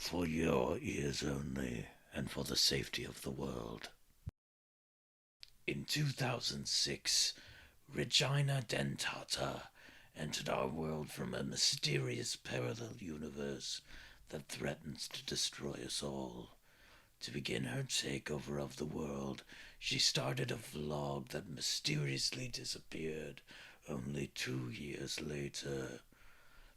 For your ears only, and for the safety of the world. In 2006, Regina Dentata entered our world from a mysterious parallel universe that threatens to destroy us all. To begin her takeover of the world, she started a vlog that mysteriously disappeared only 2 years later.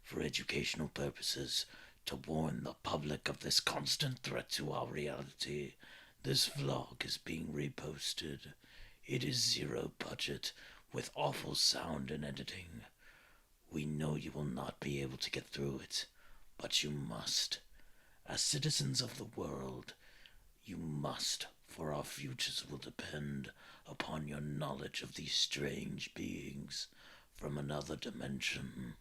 For educational purposes, to warn the public of this constant threat to our reality, this vlog is being reposted. It is zero budget, with awful sound and editing. We know you will not be able to get through it, but you must. As citizens of the world, you must, for our futures will depend upon your knowledge of these strange beings from another dimension.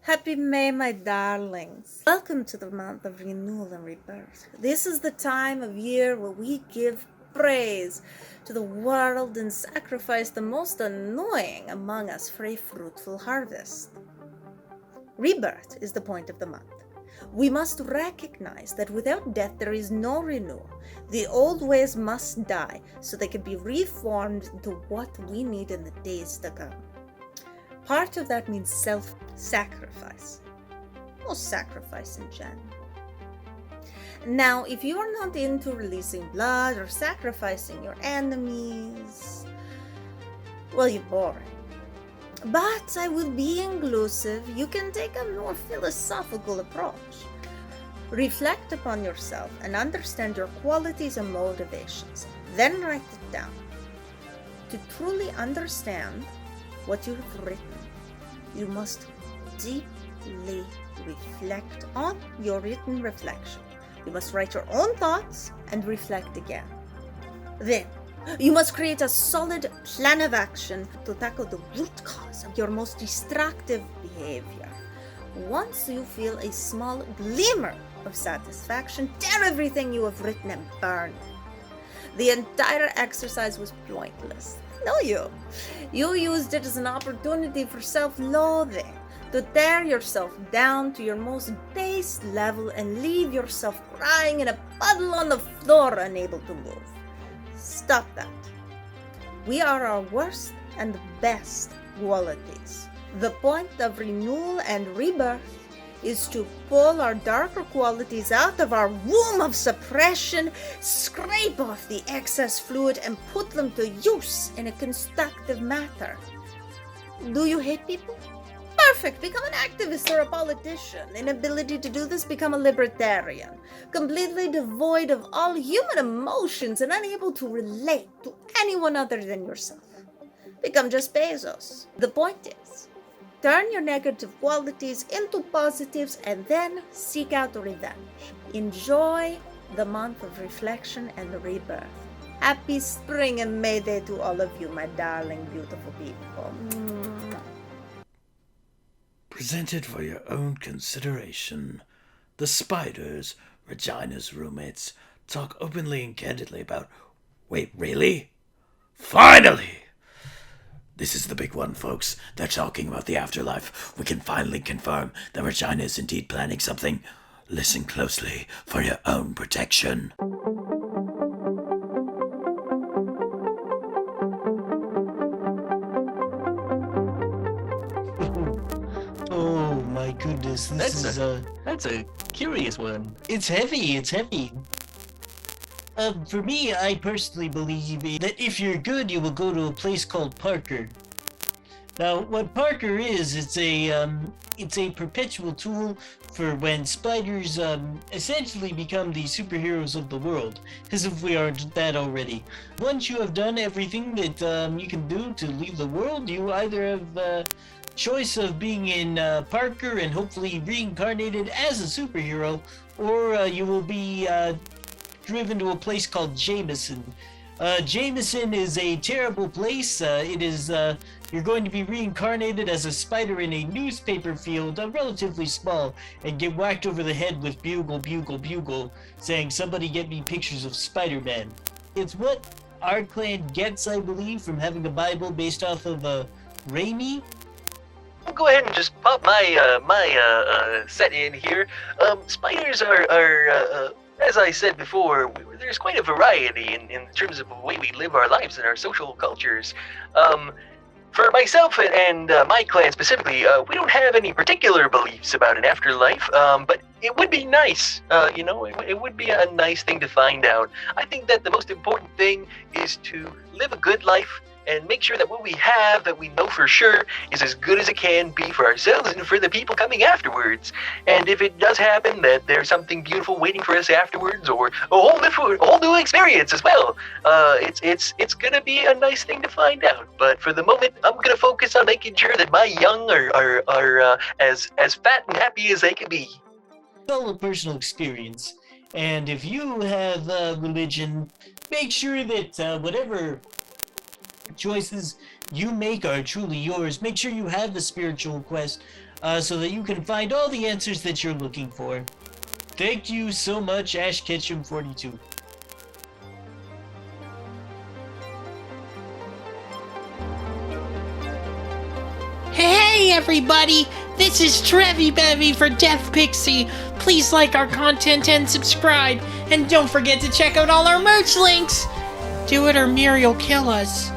Happy May, my darlings. Welcome to the month of renewal and rebirth. This is the time of year where we give praise to the world and sacrifice the most annoying among us for a fruitful harvest. Rebirth is the point of the month. We must recognize that without death there is no renewal. The old ways must die so they can be reformed into what we need in the days to come. Part of that means self-sacrifice. Or sacrifice in general. Now, if you are not into releasing blood or sacrificing your enemies, well, you're boring. But I will be inclusive. You can take a more philosophical approach. Reflect upon yourself and understand your qualities and motivations. Then write it down. To truly understand what you have written, you must deeply reflect on your written reflection. You must write your own thoughts and reflect again. Then, you must create a solid plan of action to tackle the root cause of your most destructive behavior. Once you feel a small glimmer of satisfaction, tear everything you have written and burn it. The entire exercise was pointless. No, you used it as an opportunity for self-loathing, to tear yourself down to your most base level and leave yourself crying in a puddle on the floor, unable to move. Stop that. We are our worst and best qualities. The point of renewal and rebirth is to pull our darker qualities out of our womb of suppression, scrape off the excess fluid, and put them to use in a constructive matter. Do you hate people? Perfect! Become an activist or a politician. Inability to do this, become a libertarian. Completely devoid of all human emotions and unable to relate to anyone other than yourself. Become just Bezos. The point is, turn your negative qualities into positives and then seek out revenge. Enjoy the month of reflection and rebirth. Happy spring and May Day to all of you, my darling, beautiful people. Presented for your own consideration, the spiders, Regina's roommates, talk openly and candidly about... Wait, really? Finally! This is the big one, folks. They're talking about the afterlife. We can finally confirm that Regina is indeed planning something. Listen closely for your own protection. Oh my goodness, That's a curious one. it's heavy. For me, I personally believe that if you're good, you will go to a place called Parker. Now, what Parker is, it's a perpetual tool for when spiders essentially become the superheroes of the world, as if we aren't that already. Once you have done everything that you can do to leave the world, you either have choice of being in Parker and hopefully reincarnated as a superhero, or you will be driven to a place called Jameson. Jameson is a terrible place. It is you're going to be reincarnated as a spider in a newspaper field, relatively small, and get whacked over the head with bugle, bugle, bugle, saying, "Somebody get me pictures of Spider-Man." It's what our clan gets, I believe, from having a Bible based off of Raimi. I'll go ahead and just pop my set in here. Spiders are as I said before, there's quite a variety in terms of the way we live our lives and our social cultures. For myself and my clan specifically, we don't have any particular beliefs about an afterlife, but it would be nice, it would be a nice thing to find out. I think that the most important thing is to live a good life and make sure that what we have, that we know for sure, is as good as it can be for ourselves and for the people coming afterwards. And if it does happen that there's something beautiful waiting for us afterwards, or a whole new experience as well, it's gonna be a nice thing to find out. But for the moment, I'm gonna focus on making sure that my young are as fat and happy as they can be. It's all a personal experience, and if you have religion, make sure that whatever choices you make are truly yours. Make sure you have the spiritual quest so that you can find all the answers that you're looking for. Thank you so much, Ash Ketchum 42. Hey everybody, this is Trevi Bevy for Death Pixie. Please like our content and subscribe, and don't forget to check out all our merch links. Do it or Miri will kill us.